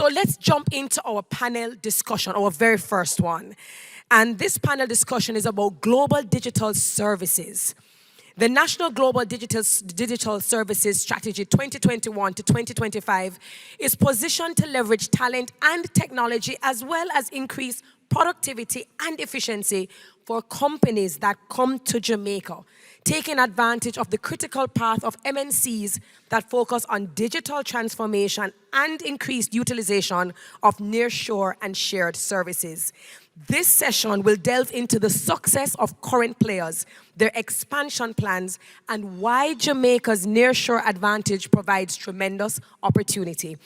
So let's jump into our panel discussion, our very first one. And this panel discussion is about global digital services. The National Global Digital Services Strategy 2021 to 2025 is positioned to leverage talent and technology as well as increase productivity and efficiency for companies that come to Jamaica, taking advantage of the critical path of MNCs that focus on digital transformation and increased utilization of nearshore and shared services. This session will delve into the success of current players, their expansion plans, and why Jamaica's nearshore advantage provides tremendous opportunity.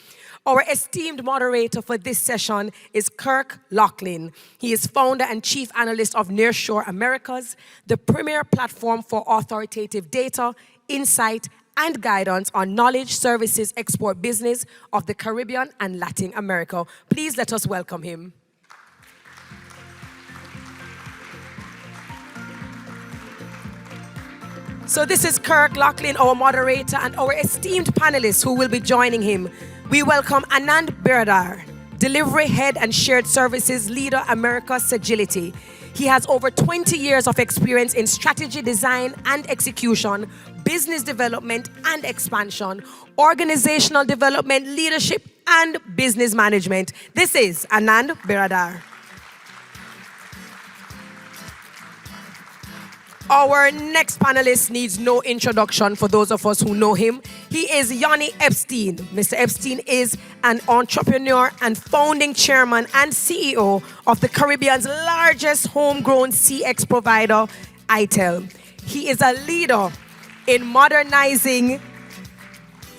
Our esteemed moderator for this session is Kirk Laughlin. He is founder and chief analyst of Nearshore Americas, the premier platform for authoritative data, insight, and guidance on knowledge services export business of the Caribbean and Latin America. Please let us welcome him. So this is Kirk Laughlin, our moderator, and our esteemed panelists who will be joining him. We welcome Anand Biradar, Delivery Head and Shared Services Leader, America Sagility. He has over 20 years of experience in strategy design and execution, business development and expansion, organizational development, leadership, and business management. This is Anand Biradar. Our next panelist needs no introduction for those of us who know him. He is Yoni Epstein. Mr. Epstein is an entrepreneur and founding chairman and CEO of the Caribbean's largest homegrown CX provider, ITEL. He is a leader in modernizing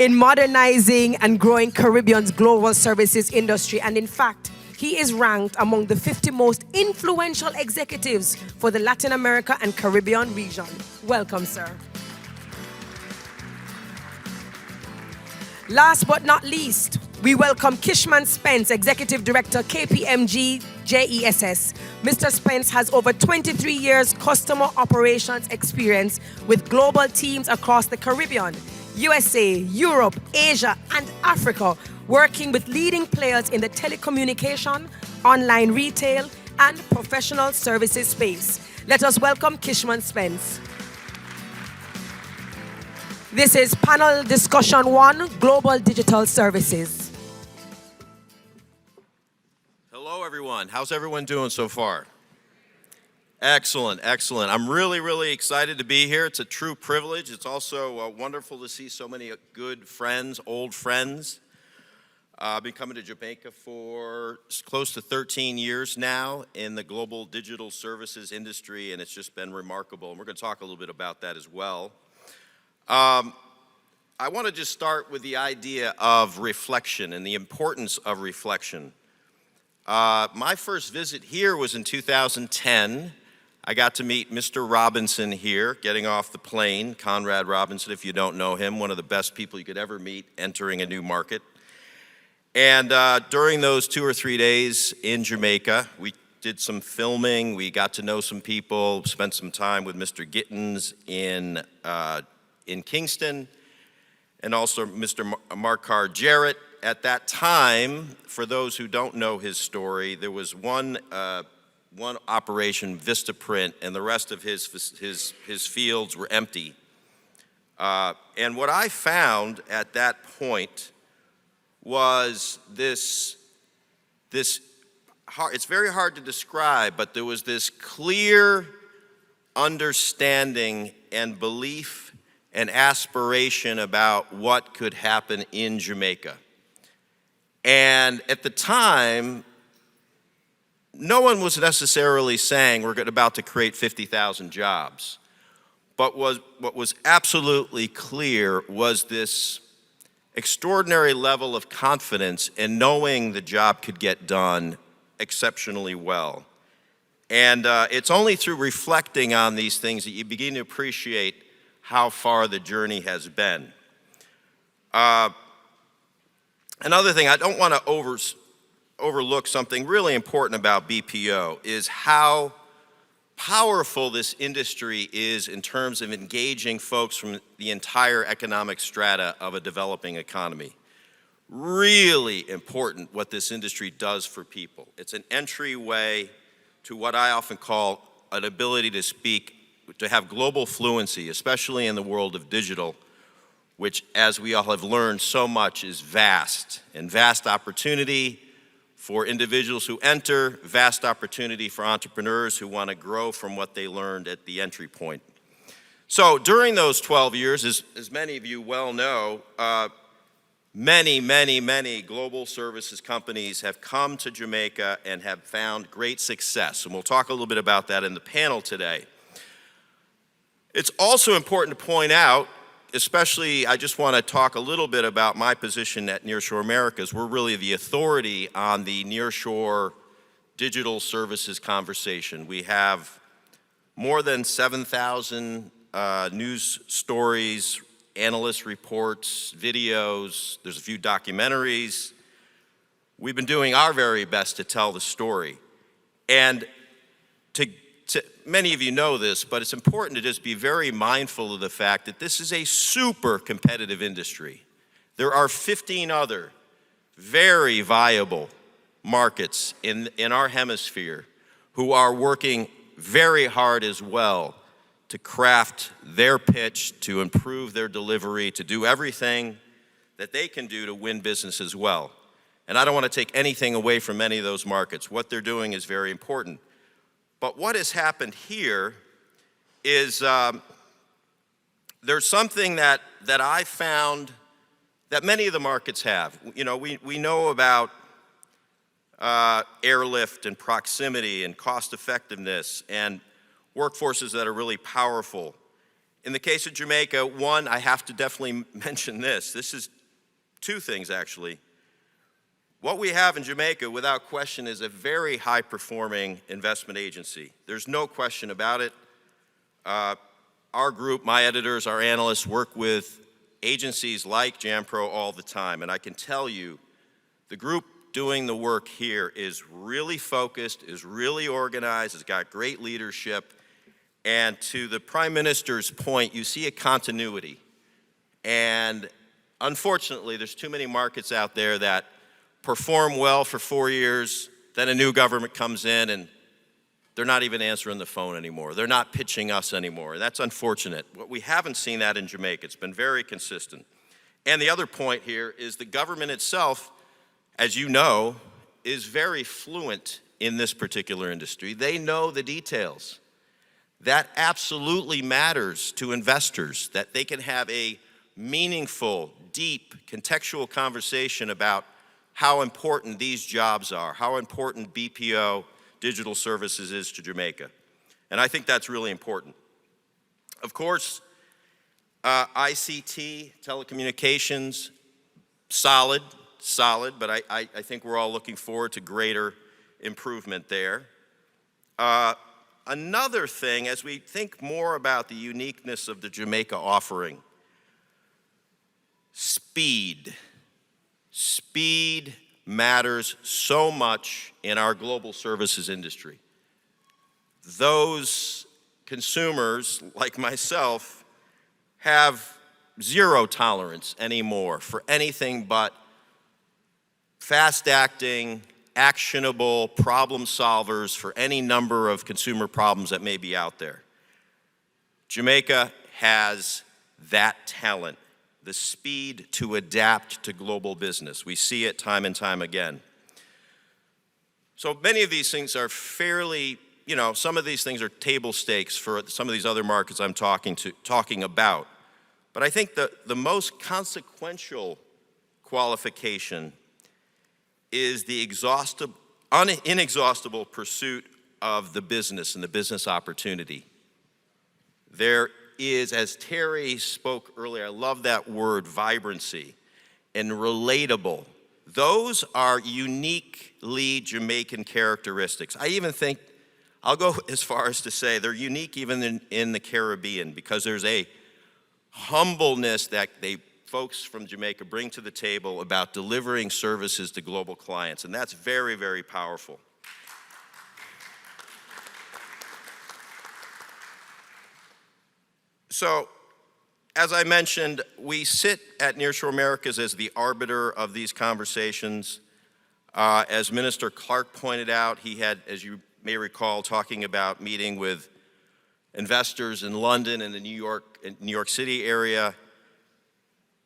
and growing Caribbean's global services industry. And in fact, he is ranked among the 50 most influential executives for the Latin America and Caribbean region. Welcome, sir. Last but not least, we welcome Kishman Spence, Executive Director, KPMG-JESS. Mr. Spence has over 23 years customer operations experience with global teams across the Caribbean, USA, Europe, Asia, and Africa, working with leading players in the telecommunication, online retail, and professional services space. Let us welcome Kishman Spence. This is panel discussion 1, Global Digital Services. Hello, everyone. How's everyone doing so far? Excellent, excellent. I'm really, really excited to be here. It's a true privilege. It's also wonderful to see so many good friends, old friends. I've been coming to Jamaica for close to 13 years now in the global digital services industry, and it's just been remarkable. And we're going to talk a little bit about that as well. I want to just start with the idea of reflection and the importance of reflection. My first visit here was in 2010. I got to meet Mr. Robinson here, getting off the plane. Conrad Robinson, if you don't know him, one of the best people you could ever meet entering a new market. And during those 2 or 3 days in Jamaica, we did some filming, we got to know some people, spent some time with Mr. Gittins in Kingston, and also Mr. Markar Jarrett. At that time, for those who don't know his story, there was one operation, Vistaprint, and the rest of his fields were empty. And what I found at that point was this it's very hard to describe, but there was this clear understanding and belief and aspiration about what could happen in Jamaica. And at the time, no one was necessarily saying we're about to create 50,000 jobs. But what was absolutely clear was this extraordinary level of confidence in knowing the job could get done exceptionally well. And it's only through reflecting on these things that you begin to appreciate how far the journey has been. Another thing, I don't want to overlook something really important about BPO is how powerful this industry is in terms of engaging folks from the entire economic strata of a developing economy. really important what this industry does for people. It's an entryway to what I often call an ability to speak, to have global fluency, especially in the world of digital, which, as we all have learned so much, is vast, and vast opportunity for individuals who enter, vast opportunity for entrepreneurs who want to grow from what they learned at the entry point. So during those 12 years, as many of you well know, many global services companies have come to Jamaica and have found great success, and we'll talk a little bit about that in the panel today. It's also important to point out, especially, I just want to talk a little bit about my position at Nearshore Americas. We're really the authority on the nearshore digital services conversation. We have more than 7,000 news stories, analyst reports, videos. There's a few documentaries. We've been doing our very best to tell the story. And many of you know this, but it's important to just be very mindful of the fact that this is a super competitive industry. There are 15 other very viable markets in our hemisphere who are working very hard as well to craft their pitch, to improve their delivery, to do everything that they can do to win business as well. And I don't want to take anything away from any of those markets. What they're doing is very important. But what has happened here is there's something that I found that many of the markets have. You know, we know about airlift and proximity and cost effectiveness and workforces that are really powerful. In the case of Jamaica, one, I have to definitely mention this. This is two things, actually. What we have in Jamaica, without question, is a very high-performing investment agency. There's no question about it. Our group, my editors, our analysts, work with agencies like Jampro all the time, and I can tell you, the group doing the work here is really focused, is really organized, has got great leadership, and to the Prime Minister's point, you see a continuity. And unfortunately, there's too many markets out there that perform well for 4 years, then a new government comes in and they're not even answering the phone anymore. They're not pitching us anymore. That's unfortunate. We haven't seen that in Jamaica. It's been very consistent. And the other point here is the government itself, as you know, is very fluent in this particular industry. They know the details. That absolutely matters to investors, that they can have a meaningful, deep, contextual conversation about how important these jobs are, how important BPO digital services is to Jamaica. And I think that's really important. Of course, ICT, telecommunications, solid, but I think we're all looking forward to greater improvement there. Another thing, as we think more about the uniqueness of the Jamaica offering, speed. Speed matters so much in our global services industry. Those consumers, like myself, have zero tolerance anymore for anything but fast-acting, actionable problem solvers for any number of consumer problems that may be out there. Jamaica has that talent, the speed to adapt to global business. We see it time and time again. So many of these things are fairly, some of these things are table stakes for some of these other markets I'm talking about. But I think the most consequential qualification is the inexhaustible pursuit of the business and the business opportunity. There is, as Terry spoke earlier, I love that word, vibrancy, and relatable. Those are uniquely Jamaican characteristics. I even think, I'll go as far as to say they're unique even in the Caribbean, because there's a humbleness that folks from Jamaica bring to the table about delivering services to global clients, and that's very, very powerful. So, as I mentioned, we sit at Nearshore Americas as the arbiter of these conversations. As Minister Clark pointed out, he had, as you may recall, talking about meeting with investors in London and the New York City area.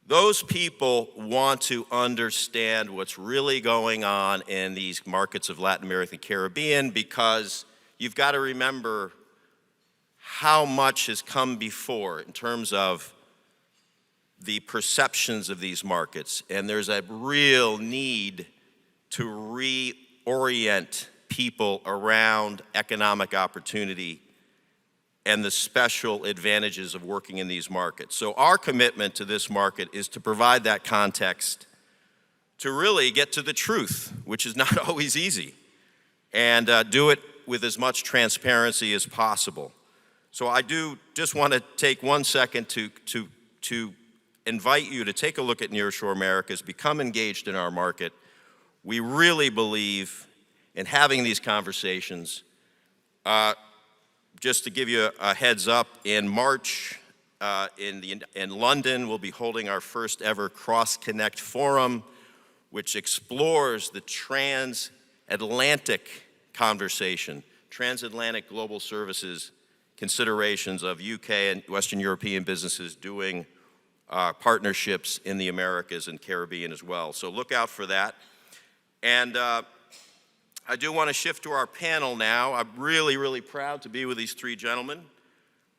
Those people want to understand what's really going on in these markets of Latin America and Caribbean, because you've got to remember how much has come before in terms of the perceptions of these markets. And there's a real need to reorient people around economic opportunity and the special advantages of working in these markets. So our commitment to this market is to provide that context to really get to the truth, which is not always easy, and do it with as much transparency as possible. So I do just want to take 1 second to invite you to take a look at Nearshore Americas, become engaged in our market. We really believe in having these conversations. Just to give you a heads up, in March in London, we'll be holding our first ever Cross Connect Forum, which explores the transatlantic conversation, transatlantic global services considerations of UK and Western European businesses doing partnerships in the Americas and Caribbean as well. So look out for that. And I do want to shift to our panel now. I'm really, really proud to be with these three gentlemen.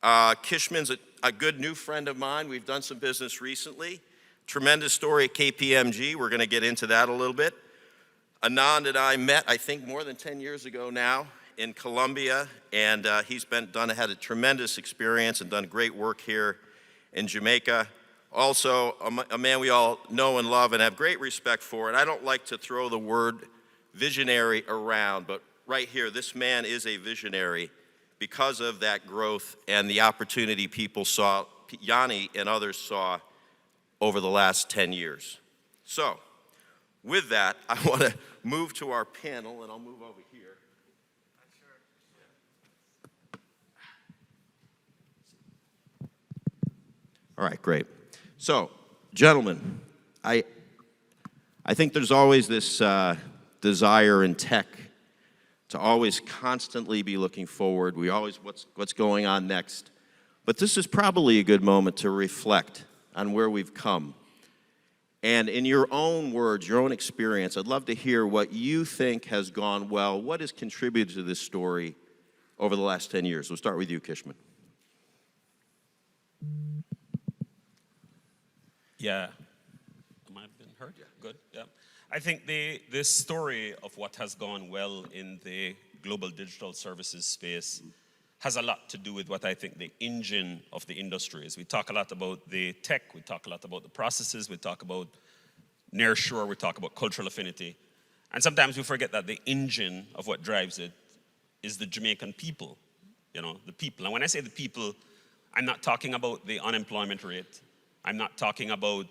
Kishman's a good new friend of mine. We've done some business recently. Tremendous story at KPMG. We're going to get into that a little bit. Anand and I met, I think, more than 10 years ago now in Colombia, and he's had a tremendous experience and done great work here in Jamaica. Also, a man we all know and love and have great respect for, and I don't like to throw the word visionary around, but right here, this man is a visionary because of that growth and the opportunity people saw, Yoni and others saw over the last 10 years. So, with that, I want to move to our panel, and I'll move over here. All right, great. So, gentlemen, I think there's always this desire in tech to always constantly be looking forward. We always, what's going on next? But this is probably a good moment to reflect on where we've come. And in your own words, your own experience, I'd love to hear what you think has gone well. What has contributed to this story over the last 10 years? We'll start with you, Kishman. Yeah. Am I being heard? Yeah. Good. Yeah. I think the story of what has gone well in the global digital services space has a lot to do with what I think the engine of the industry is. We talk a lot about the tech, we talk a lot about the processes, we talk about nearshore, we talk about cultural affinity. And sometimes we forget that the engine of what drives it is the Jamaican people, the people. And when I say the people, I'm not talking about the unemployment rate. I'm not talking about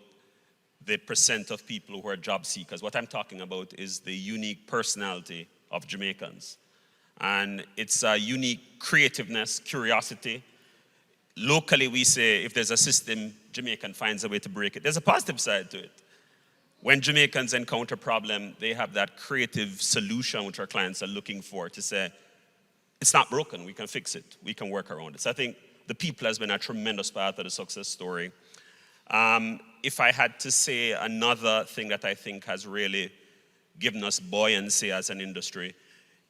the percent of people who are job seekers. What I'm talking about is the unique personality of Jamaicans. And it's a unique creativeness, curiosity. Locally, we say if there's a system, Jamaican finds a way to break it. There's a positive side to it. When Jamaicans encounter a problem, they have that creative solution which our clients are looking for to say, it's not broken, we can fix it, we can work around it. So I think the people has been a tremendous part of the success story. If I had to say another thing that I think has really given us buoyancy as an industry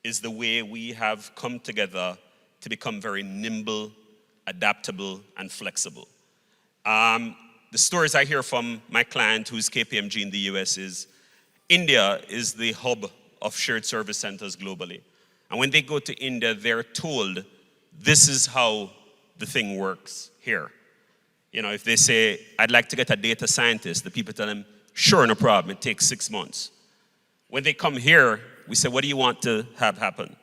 is the way we have come together to become very nimble, adaptable, and flexible. The stories I hear from my client, who's KPMG in the US, is India is the hub of shared service centers globally. And when they go to India, they're told, this is how the thing works here. If they say, I'd like to get a data scientist, the people tell them, sure, no problem, it takes 6 months. When they come here, we say, what do you want to have happen?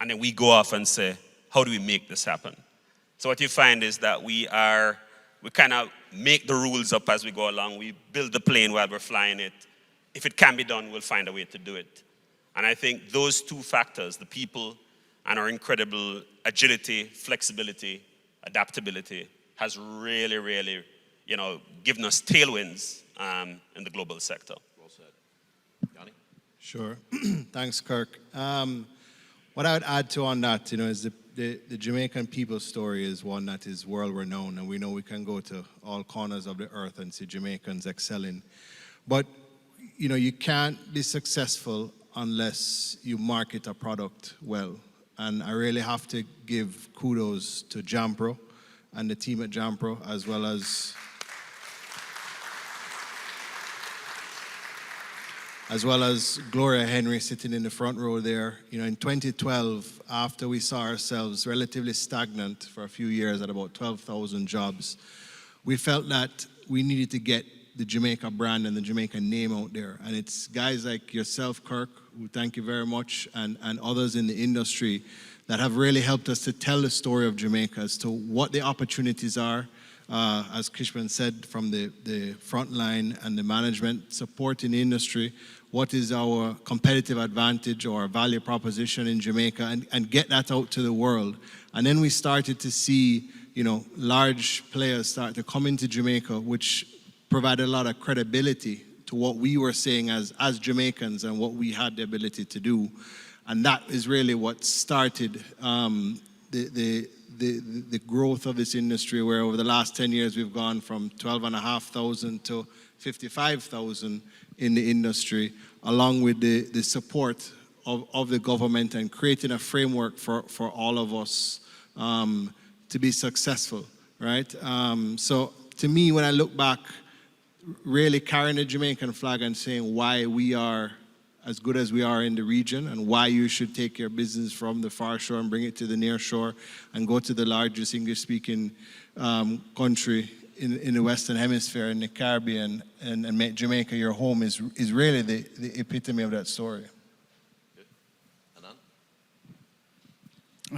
And then we go off and say, how do we make this happen? So what you find is that we kind of make the rules up as we go along. We build the plane while we're flying it. If it can be done, we'll find a way to do it. And I think those two factors, the people and our incredible agility, flexibility, adaptability, has really, really, given us tailwinds in the global sector. Well said. Yoni? Sure. Thanks, Kirk. What I would add to on that, is the Jamaican people's story is one that is world renowned, and we know we can go to all corners of the earth and see Jamaicans excelling. But, you can't be successful unless you market a product well. And I really have to give kudos to Jampro and the team at Jampro, as well as Gloria Henry sitting in the front row there. In 2012, after we saw ourselves relatively stagnant for a few years at about 12,000 jobs, we felt that we needed to get the Jamaica brand and the Jamaican name out there. And it's guys like yourself, Kirk, who thank you very much, and others in the industry that have really helped us to tell the story of Jamaica as to what the opportunities are, as Kishman said, from the front line and the management support in the industry. What is our competitive advantage or our value proposition in Jamaica, and get that out to the world. And then we started to see, large players start to come into Jamaica, which provided a lot of credibility to what we were saying as Jamaicans and what we had the ability to do. And that is really what started the growth of this industry, where over the last 10 years we've gone from 12,500 to 55,000 in the industry, along with the support of the government and creating a framework for all of us to be successful, right? So to me, when I look back, really carrying the Jamaican flag and saying why we are as good as we are in the region, and why you should take your business from the far shore and bring it to the near shore and go to the largest English-speaking country in the Western Hemisphere, in the Caribbean, and make Jamaica your home is really the epitome of that story. Good. Anand?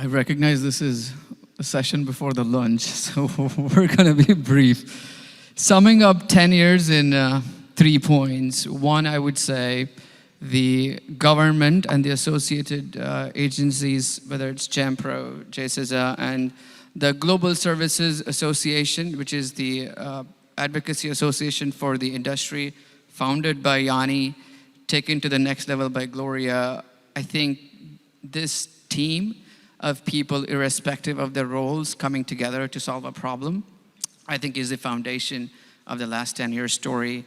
I recognize this is a session before the lunch, so we're going to be brief. Summing up 10 years in 3 points. One, I would say the government and the associated agencies, whether it's Jampro, JESS, and the Global Services Association, which is the advocacy association for the industry, founded by Yoni, taken to the next level by Gloria. I think this team of people, irrespective of their roles, coming together to solve a problem, I think is the foundation of the last 10-year story.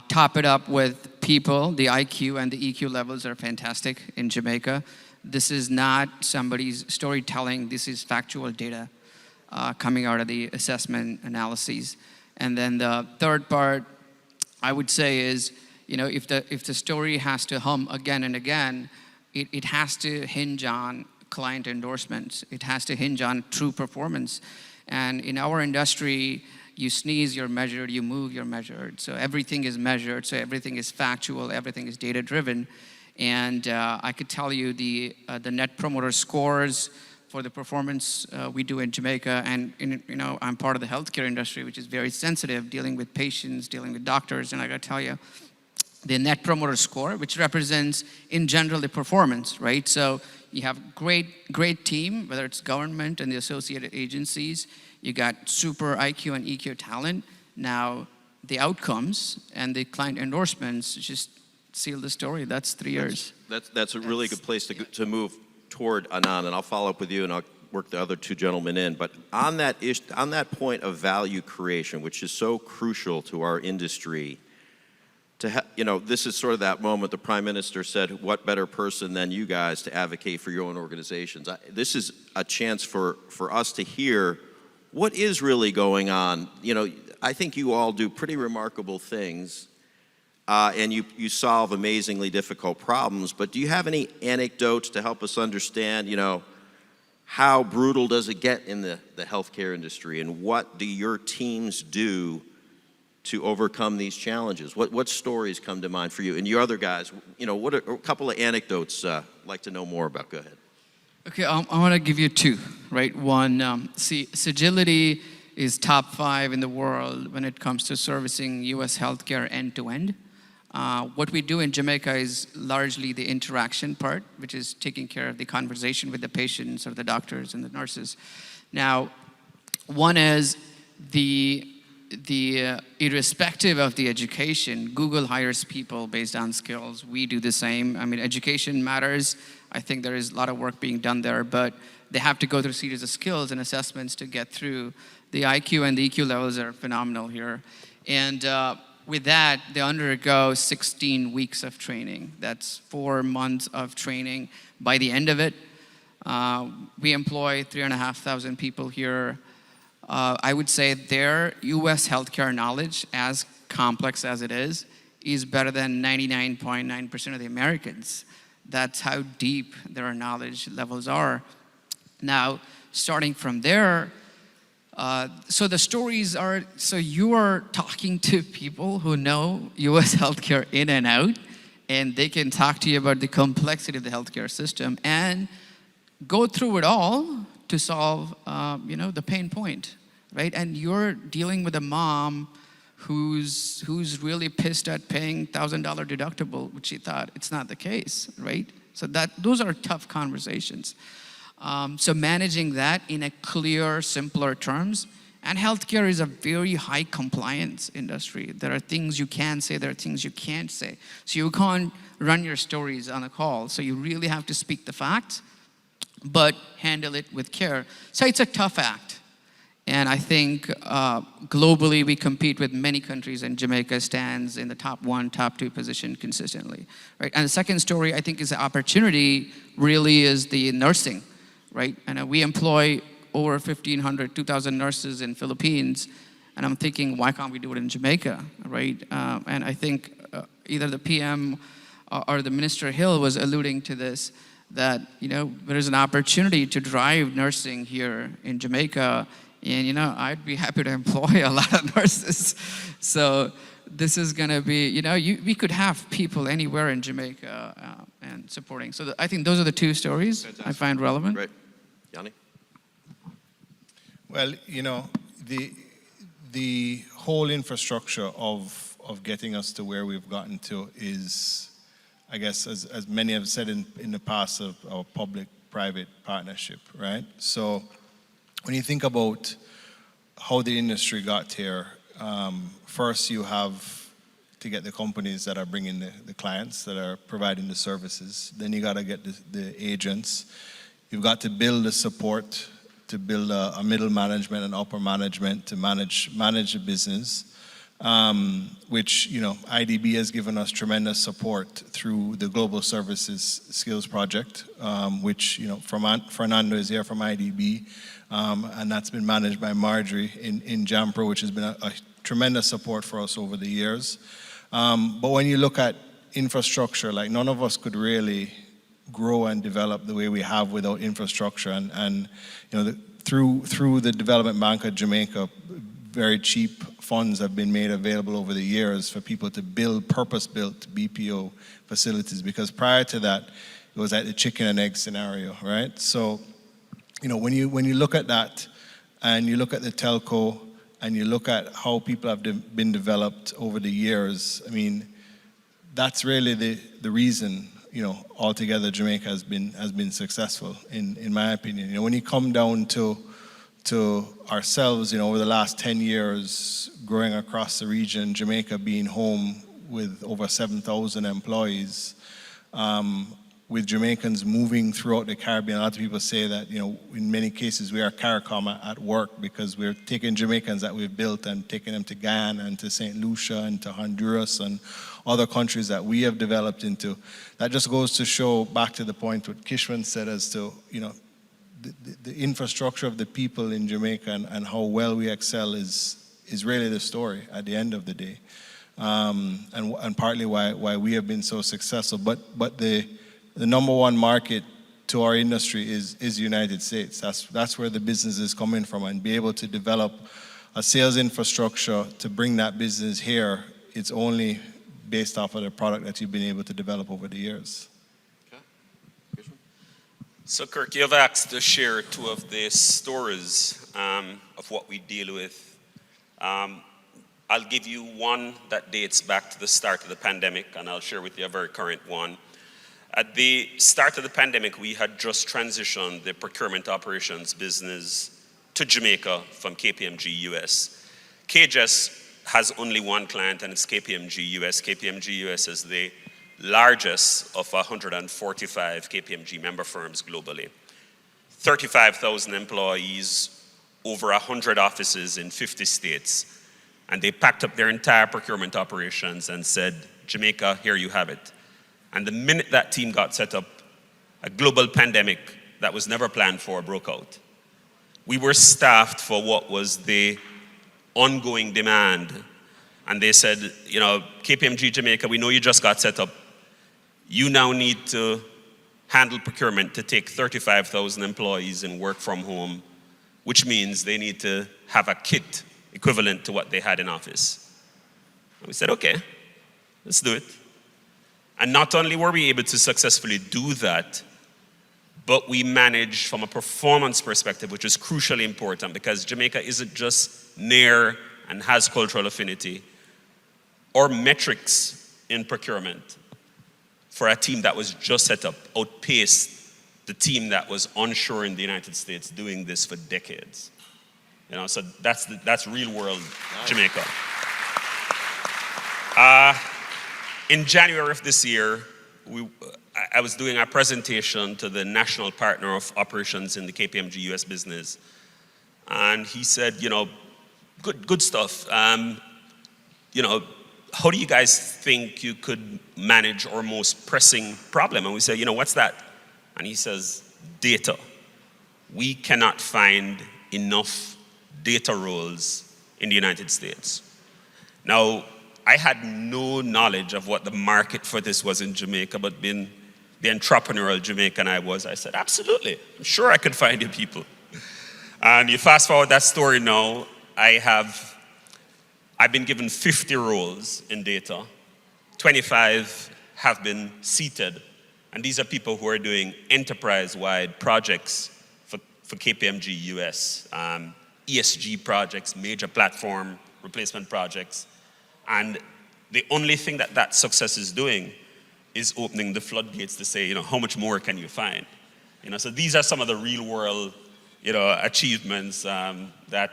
Top it up with people. The IQ and the EQ levels are fantastic in Jamaica. This is not somebody's storytelling. This is factual data coming out of the assessment analyses. And then the third part, I would say, is if the story has to hum again and again, it has to hinge on client endorsements. It has to hinge on true performance. And in our industry, you sneeze, you're measured, you move, you're measured. So everything is measured, so everything is factual, everything is data-driven. And I could tell you the Net Promoter Scores for the performance we do in Jamaica, and I'm part of the healthcare industry, which is very sensitive, dealing with patients, dealing with doctors, and I gotta tell you, the Net Promoter Score, which represents, in general, the performance, right? So you have great team, whether it's government and the associated agencies. You got super IQ and EQ talent. Now, the outcomes and the client endorsements just seal the story. That's 3 years. That's a really good place to move toward, Anand, and I'll follow up with you, and I'll work the other two gentlemen in. But on that point of value creation, which is so crucial to our industry, this is sort of that moment the Prime Minister said, what better person than you guys to advocate for your own organizations? This is a chance for us to hear what is really going on. I think you all do pretty remarkable things, and you solve amazingly difficult problems, but do you have any anecdotes to help us understand, how brutal does it get in the healthcare industry, and what do your teams do to overcome these challenges? What stories come to mind for you? And you other guys, what are a couple of anecdotes I'd like to know more about? Go ahead. Okay, I want to give you two, right? One, Sagility is top 5 in the world when it comes to servicing U.S. healthcare end-to-end. What we do in Jamaica is largely the interaction part, which is taking care of the conversation with the patients or the doctors and the nurses. Now, one is irrespective of the education, Google hires people based on skills. We do the same. I mean, education matters. I think there is a lot of work being done there, but they have to go through a series of skills and assessments to get through. The IQ and the EQ levels are phenomenal here. And with that, they undergo 16 weeks of training. That's 4 months of training. By the end of it, we employ 3,500 people here. I would say their US healthcare knowledge, as complex as it is better than 99.9% of the Americans. That's how deep their knowledge levels are. Now, starting from there, so the stories are, so you are talking to people who know US healthcare in and out, and they can talk to you about the complexity of the healthcare system and go through it all to solve, the pain point, right? And you're dealing with a mom who's really pissed at paying $1,000 deductible, which she thought it's not the case, right? So those are tough conversations. So managing that in a clear, simpler terms. And healthcare is a very high compliance industry. There are things you can say, there are things you can't say. So you can't run your stories on a call. So you really have to speak the facts, but handle it with care. So it's a tough act. And I think globally we compete with many countries, and Jamaica stands in the top 1, top 2 position consistently, right? And the second story I think is the opportunity really is the nursing, right? And we employ over 1,500, 2,000 nurses in Philippines, and I'm thinking, why can't we do it in Jamaica, right? And I think either the PM or the Minister Hill was alluding to this, that there is an opportunity to drive nursing here in Jamaica, and I'd be happy to employ a lot of nurses. So this is going to be, we could have people anywhere in Jamaica and supporting. So I think those are the 2 stories Fantastic. I find relevant. Great. Yoni? Well, the whole infrastructure of getting us to where we've gotten to is, I guess, as many have said in the past, of our public-private partnership, right? So when you think about how the industry got here, first you have to get the companies that are bringing the clients, that are providing the services. Then you got to get the agents. You've got to build the support, to build a middle management and upper management to manage the business, which IDB has given us tremendous support through the Global Services Skills Project, which Fernando is here from IDB, and that's been managed by Marjorie in Jampro, which has been a tremendous support for us over the years. But when you look at infrastructure, like none of us could really grow and develop the way we have without infrastructure, and through the Development Bank of Jamaica, very cheap funds have been made available over the years for people to build purpose-built BPO facilities, because prior to that it was like the chicken and egg scenario, right? So when you look at that, and you look at the telco, and you look at how people have been developed over the years, I mean, that's really the reason altogether Jamaica has been successful, in my opinion. When you come down to ourselves, over the last 10 years, growing across the region, Jamaica being home with over 7,000 employees, with Jamaicans moving throughout the Caribbean. A lot of people say that, in many cases we are CARICOM at work, because we're taking Jamaicans that we've built and taking them to Guyana and to Saint Lucia and to Honduras and other countries that we have developed into. That just goes to show, back to the point what Kishman said, as to, the infrastructure of the people in Jamaica and how well we excel is really the story at the end of the day. And partly why we have been so successful. But the number 1 market to our industry is the United States. That's where the business is coming from, and be able to develop a sales infrastructure to bring that business here, it's only based off of the product that you've been able to develop over the years. Okay. So Kirk, you have asked to share 2 of the stories of what we deal with. I'll give you one that dates back to the start of the pandemic, and I'll share with you a very current one. At the start of the pandemic, we had just transitioned the procurement operations business to Jamaica from KPMG-JESS. KJESS has only one client, and it's KPMG-JESS. KPMG-JESS is the largest of 145 KPMG member firms globally. 35,000 employees, over 100 offices in 50 states. And they packed up their entire procurement operations and said, Jamaica, here you have it. And the minute that team got set up, a global pandemic that was never planned for broke out. We were staffed for what was the ongoing demand. And they said, you know, KPMG Jamaica, we know you just got set up. You now need to handle procurement to take 35,000 employees and work from home, which means they need to have a kit equivalent to what they had in office. And we said, okay, let's do it. And not only were we able to successfully do that, but we managed from a performance perspective, which is crucially important because Jamaica isn't just near and has cultural affinity. Our metrics in procurement for a team that was just set up outpaced the team that was onshore in the United States doing this for decades. You know, so that's real world Jamaica. In January of this year, I was doing a presentation to the national partner of operations in the KPMG-JESS business. And he said, you know, good stuff. You know, how do you guys think you could manage our most pressing problem? And we said, you know, what's that? And he says, data. We cannot find enough data roles in the United States. Now, I had no knowledge of what the market for this was in Jamaica, but being the entrepreneurial Jamaican I was, I said, absolutely, I'm sure I could find you people. And you fast forward that story now, I've been given 50 roles in data, 25 have been seated, and these are people who are doing enterprise-wide projects for KPMG-JESS, ESG projects, major platform replacement projects. And the only thing that success is doing is opening the floodgates to say, you know, how much more can you find? You know, so these are some of the real world, you know, achievements that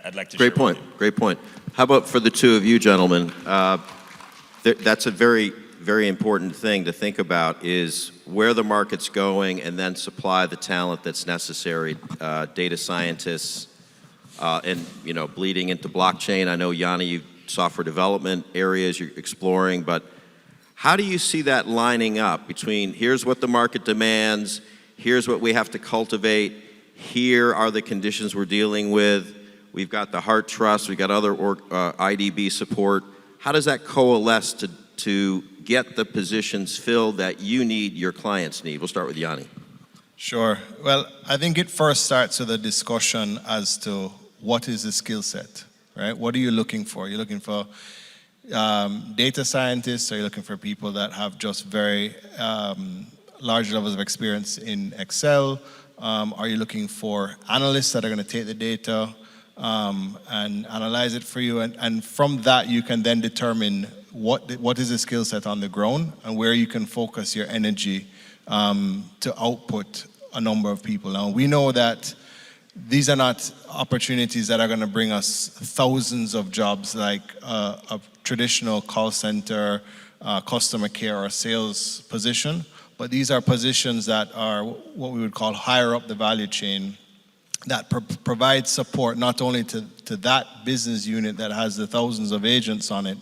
I'd like to share. Great point. How about for the two of you gentlemen? That's a very, very important thing to think about is where the market's going and then supply the talent that's necessary, data scientists, and, you know, bleeding into blockchain. I know, Yoni, you software development areas you're exploring, but how do you see that lining up between here's what the market demands, here's what we have to cultivate, here are the conditions we're dealing with, we've got the Heart Trust, we've got other IDB support. How does that coalesce to get the positions filled that you need, your clients need? We'll start with Yoni. Sure. Well, I think it first starts with a discussion as to what is the skill set, right? What are you looking for? You're looking for data scientists, or you're looking for people that have just very large levels of experience in Excel? Are you looking for analysts that are going to take the data and analyze it for you? And from that, you can then determine what is the skill set on the ground and where you can focus your energy to output a number of people. Now, we know that these are not opportunities that are going to bring us thousands of jobs like a traditional call center, customer care, or sales position, but these are positions that are what we would call higher up the value chain that provide support not only to that business unit that has the thousands of agents on it,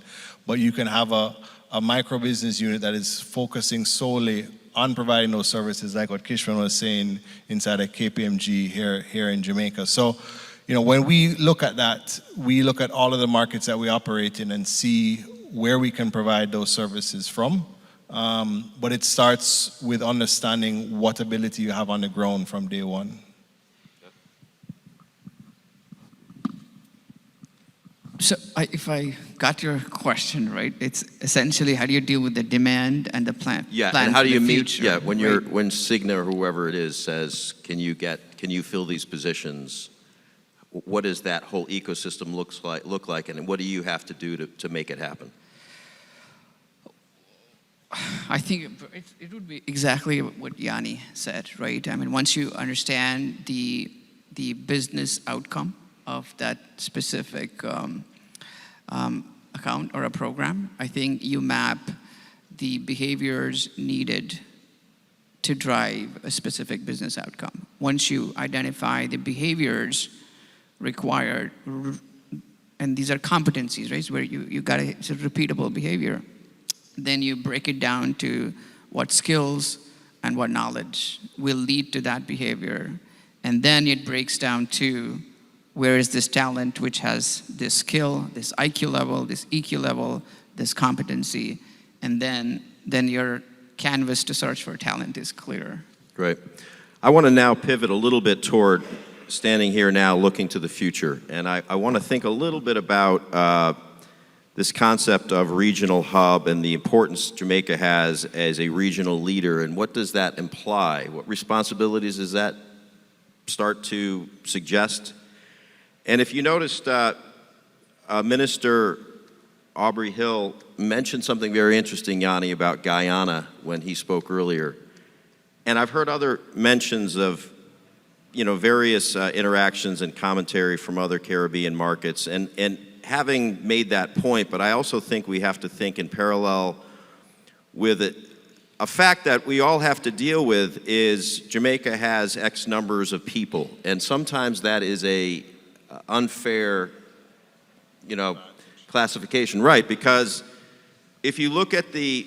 but you can have a micro business unit that is focusing solely on providing those services, like what Kishman was saying inside of KPMG here in Jamaica. So, you know, when we look at that, we look at all of the markets that we operate in and see where we can provide those services from. But it starts with understanding what ability you have on the ground from day one. So if I got your question right, it's essentially how do you deal with the demand and the plan? Yeah, plan and how do you meet? future, Yeah, when right? when Cigna or whoever it is says, can you fill these positions? What does that whole ecosystem look like, and what do you have to do to make it happen? I think it would be exactly what Yoni said, right? I mean, once you understand the the business outcome of that specific account or a program. I think you map the behaviors needed to drive a specific business outcome. Once you identify the behaviors required, and these are competencies, right? So where you got it's a repeatable behavior. Then you break it down to what skills and what knowledge will lead to that behavior. And then it breaks down to where is this talent which has this skill, this IQ level, this EQ level, this competency, and then your canvas to search for talent is clear. Great. I want to now pivot a little bit toward standing here now looking to the future. And I want to think a little bit about this concept of regional hub and the importance Jamaica has as a regional leader. And what does that imply? What responsibilities does that start to suggest? And if you noticed, Minister Aubrey Hill mentioned something very interesting, Yoni, about Guyana when he spoke earlier. And I've heard other mentions of, various interactions and commentary from other Caribbean markets. And having made that point, but I also think we have to think in parallel with it. A fact that we all have to deal with is Jamaica has X numbers of people, and sometimes that is a unfair, classification, right? Because if you look at the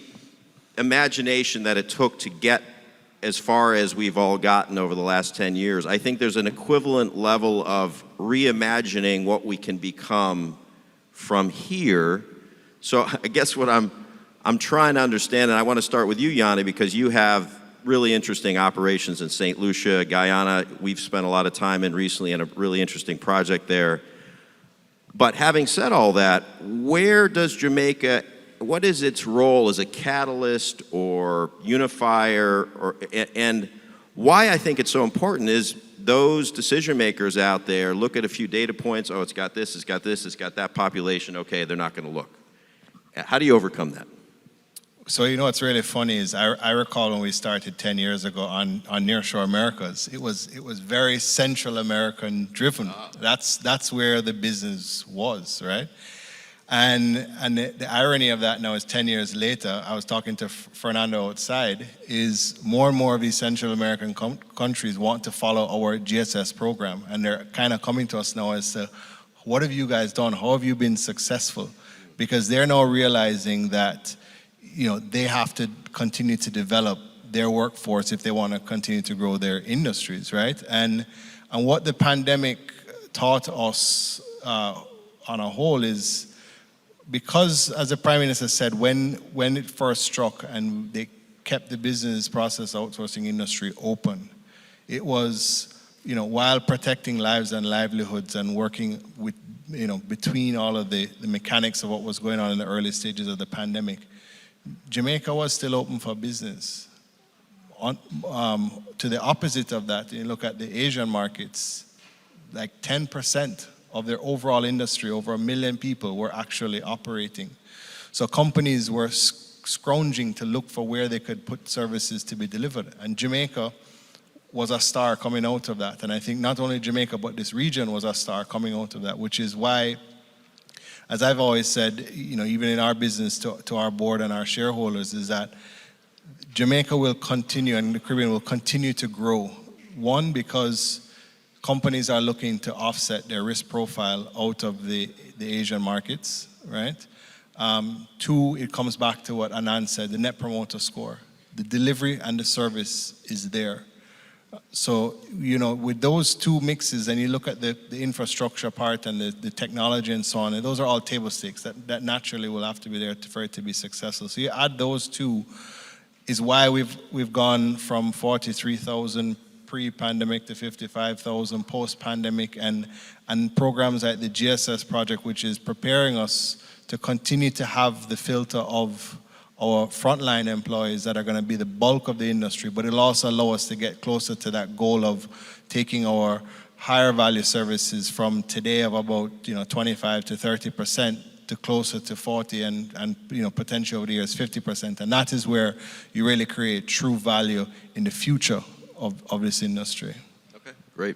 imagination that it took to get as far as we've all gotten over the last 10 years, I think there's an equivalent level of reimagining what we can become from here. So I guess what I'm trying to understand, and I want to start with you, Yoni, because you have really interesting operations in Saint Lucia, Guyana. We've spent a lot of time in recently in a really interesting project there. But having said all that, where does Jamaica, what is its role as a catalyst or unifier, and why I think it's so important is those decision makers out there look at a few data points, oh, it's got this, it's got this, it's got that population, okay, they're not going to look. How do you overcome that? So what's really funny is I recall when we started 10 years ago on Nearshore Americas, it was very Central American driven. That's where the business was, right? And the irony of that now is 10 years later, I was talking to Fernando outside, is more and more of these Central American countries want to follow our GSS program. And they're kind of coming to us now as to, what have you guys done? How have you been successful? Because they're now realizing that they have to continue to develop their workforce if they want to continue to grow their industries, right? And what the pandemic taught us on a whole is, because as the Prime Minister said, when it first struck and they kept the business process outsourcing industry open, it was, while protecting lives and livelihoods and working with, between all of the mechanics of what was going on in the early stages of the pandemic, Jamaica was still open for business. To the opposite of that, you look at the Asian markets, like 10% of their overall industry, over 1 million people, were actually operating. So companies were scrounging to look for where they could put services to be delivered. And Jamaica was a star coming out of that. And I think not only Jamaica, but this region was a star coming out of that, which is why, as I've always said, even in our business to our board and our shareholders, is that Jamaica will continue and the Caribbean will continue to grow. One, because companies are looking to offset their risk profile out of the Asian markets, right? Two, it comes back to what Anand said, the Net Promoter Score. The delivery and the service is there. So, with those two mixes, and you look at the infrastructure part and the technology and so on, and those are all table stakes that naturally will have to be there for it to be successful. So you add those two, is why we've gone from 43,000 pre-pandemic to 55,000 post-pandemic, and programs like the GSS project, which is preparing us to continue to have the filter of our frontline employees that are going to be the bulk of the industry, but it'll also allow us to get closer to that goal of taking our higher value services from today of about 25 to 30% to closer to 40 and potentially over the years 50%. And that is where you really create true value in the future of this industry. Okay, great.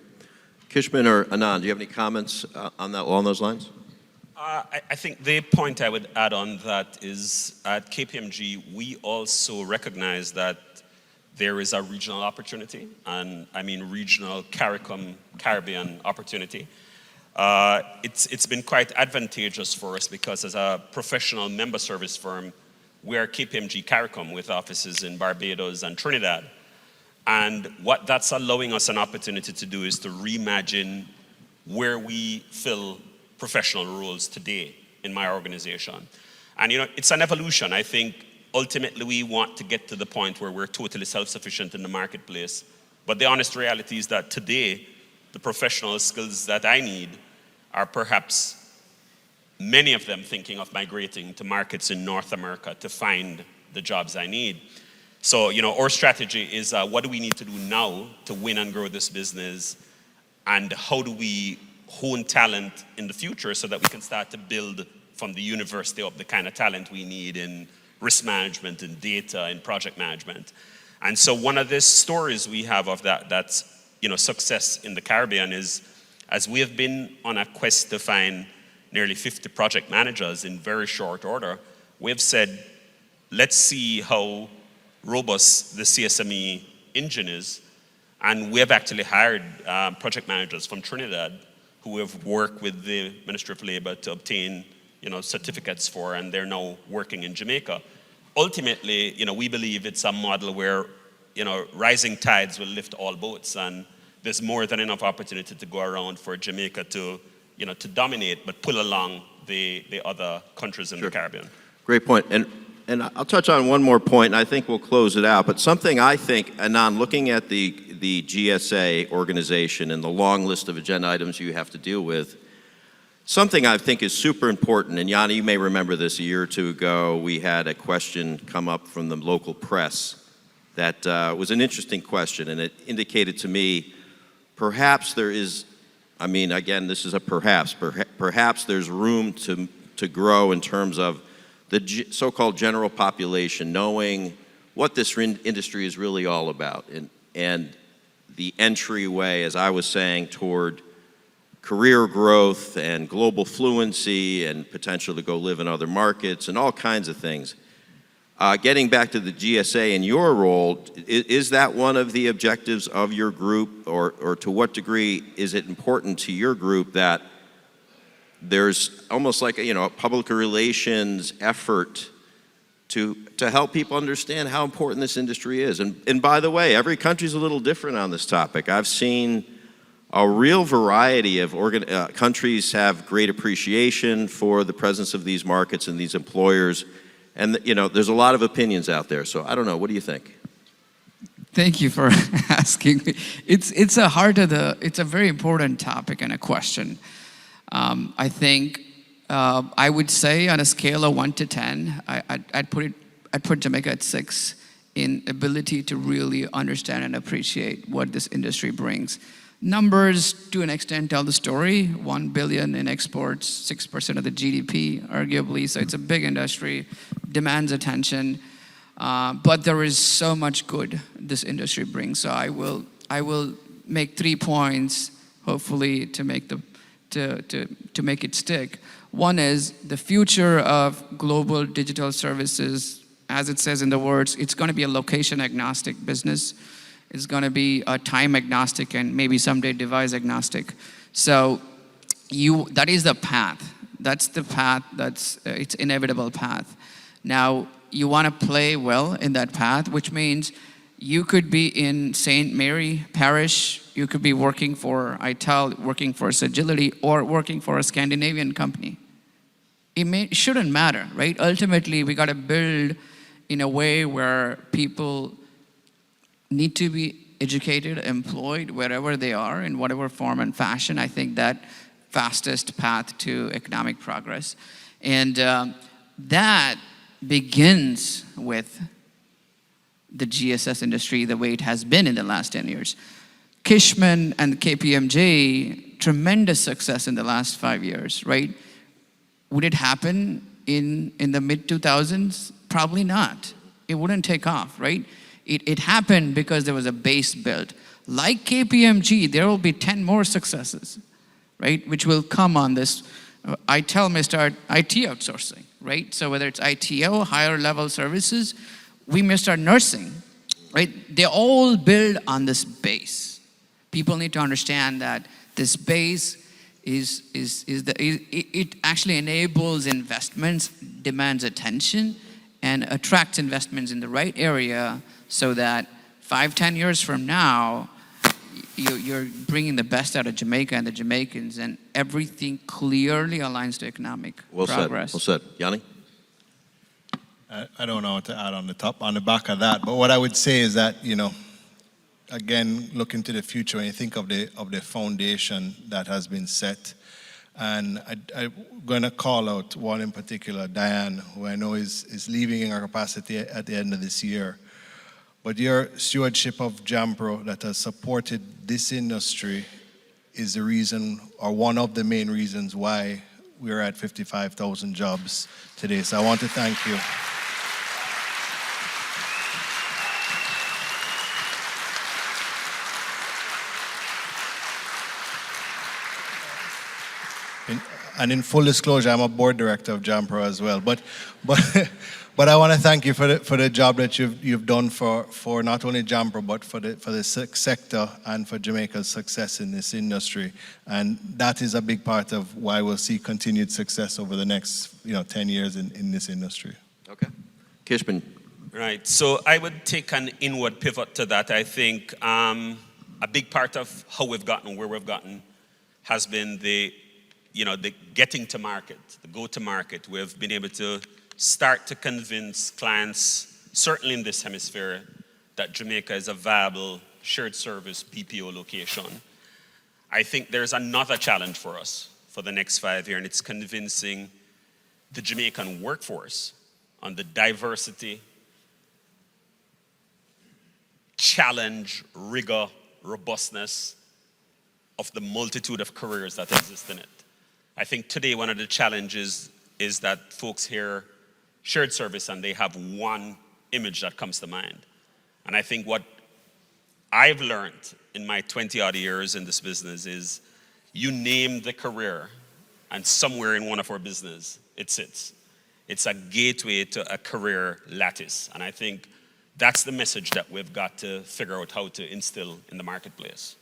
Kishman or Anand, do you have any comments on that along those lines? I think the point I would add on that is at KPMG, we also recognize that there is a regional opportunity, and I mean regional CARICOM, Caribbean opportunity. It's been quite advantageous for us because as a professional member service firm, we are KPMG CARICOM with offices in Barbados and Trinidad. And what that's allowing us an opportunity to do is to reimagine where we fill professional roles today in my organization. And it's an evolution. I think ultimately we want to get to the point where we're totally self-sufficient in the marketplace. But the honest reality is that today, the professional skills that I need are perhaps many of them thinking of migrating to markets in North America to find the jobs I need. So, our strategy is what do we need to do now to win and grow this business, and how do we hone talent in the future so that we can start to build from the university up the kind of talent we need in risk management and data and project management. And so one of the stories we have of that's success in the Caribbean is, as we have been on a quest to find nearly 50 project managers in very short order, we've said, let's see how robust the CSME engine is. And we have actually hired project managers from Trinidad who have worked with the Ministry of Labor to obtain certificates for, and they're now working in Jamaica. Ultimately, we believe it's a model where, rising tides will lift all boats, and there's more than enough opportunity to go around for Jamaica to, to dominate, but pull along the other countries in the Caribbean. Great point. And I'll touch on one more point, and I think we'll close it out. But something I think, Anand, looking at the GSA organization and the long list of agenda items you have to deal with, something I think is super important, and Yoni, you may remember this a year or two ago, we had a question come up from the local press that was an interesting question, and it indicated to me perhaps there is, again, this is a perhaps there's room to grow in terms of the so-called general population knowing what this industry is really all about, and the entryway, as I was saying, toward career growth and global fluency and potential to go live in other markets and all kinds of things. Getting back to the GSA and your role, is that one of the objectives of your group, or to what degree is it important to your group that there's almost like a public relations effort to help people understand how important this industry is? And by the way, every country's a little different on this topic. I've seen a real variety of countries have great appreciation for the presence of these markets and these employers. And there's a lot of opinions out there. So I don't know, what do you think? Thank you for asking me. It's a very important topic and a question. I think I would say on a scale of 1 to 10, I'd put Jamaica at 6 in ability to really understand and appreciate what this industry brings. Numbers, to an extent, tell the story. 1 billion in exports, 6% of the GDP, arguably. So it's a big industry, demands attention. But there is so much good this industry brings. So I will make 3 points, hopefully, to make it stick. One is the future of global digital services. As it says in the words, it's going to be a location agnostic business. It's going to be a time agnostic and maybe someday device agnostic. So that is the path. That's the path. It's inevitable path. Now you want to play well in that path, which means you could be in St. Mary Parish, you could be working for ITEL, working for Sagility, or working for a Scandinavian company. It shouldn't matter, right? Ultimately, we got to build in a way where people need to be educated, employed wherever they are, in whatever form and fashion. I think that fastest path to economic progress. And that begins with the GSS industry the way it has been in the last 10 years. Kishman and KPMG, tremendous success in the last 5 years, right? Would it happen in the mid-2000s? Probably not. It wouldn't take off, right? It happened because there was a base built. Like KPMG, there will be 10 more successes, right? Which will come on this. ITEL may start IT outsourcing, right? So whether it's ITEL, higher level services, we may start nursing, right? They all build on this base. People need to understand that this base it actually enables investments, demands attention, and attracts investments in the right area so that 5-10 years from now, you're bringing the best out of Jamaica and the Jamaicans, and everything clearly aligns to economic progress. Well said. Yoni? I don't know what to add on the back of that, but what I would say is that, again, looking to the future, when you think of the foundation that has been set, and I'm going to call out one in particular, Diane, who I know is leaving in her capacity at the end of this year. But your stewardship of Jampro that has supported this industry is the reason, or one of the main reasons why we're at 55,000 jobs today. So I want to thank you. And in full disclosure, I'm a board director of Jampro as well. But I want to thank you for the job that you've done for not only Jampro, but for the sector and for Jamaica's success in this industry. And that is a big part of why we'll see continued success over the next 10 years in this industry. Okay. Kishman. Right. So I would take an inward pivot to that. I think a big part of how we've gotten where we've gotten has been the getting to market, the go-to-market. We've been able to start to convince clients, certainly in this hemisphere, that Jamaica is a viable shared service BPO location. I think there's another challenge for us for the next 5 years, and it's convincing the Jamaican workforce on the diversity, challenge, rigor, robustness of the multitude of careers that exist in it. I think today one of the challenges is that folks hear shared service and they have one image that comes to mind. And I think what I've learned in my 20-odd years in this business is you name the career and somewhere in one of our business it sits. It's a gateway to a career lattice. And I think that's the message that we've got to figure out how to instill in the marketplace.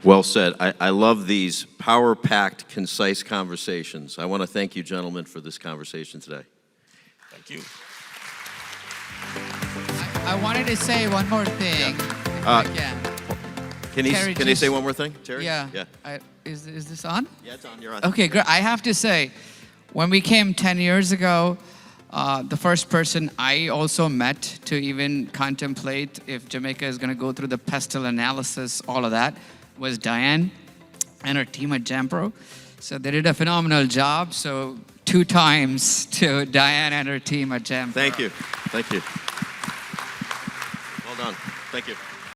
Well said. I love these power-packed, concise conversations. I want to thank you, gentlemen, for this conversation today. Thank you. I wanted to say one more thing, if I can. Can he say one more thing, Terry? Yeah. Is this on? Yeah, it's on. You're on. Okay, great. I have to say, when we came 10 years ago, the first person I also met to even contemplate if Jamaica is going to go through the pestle analysis, all of that, was Diane and her team at Jampro. So they did a phenomenal job. So 2 times to Diane and her team at Jampro. Thank you. Thank you. Well done. Thank you.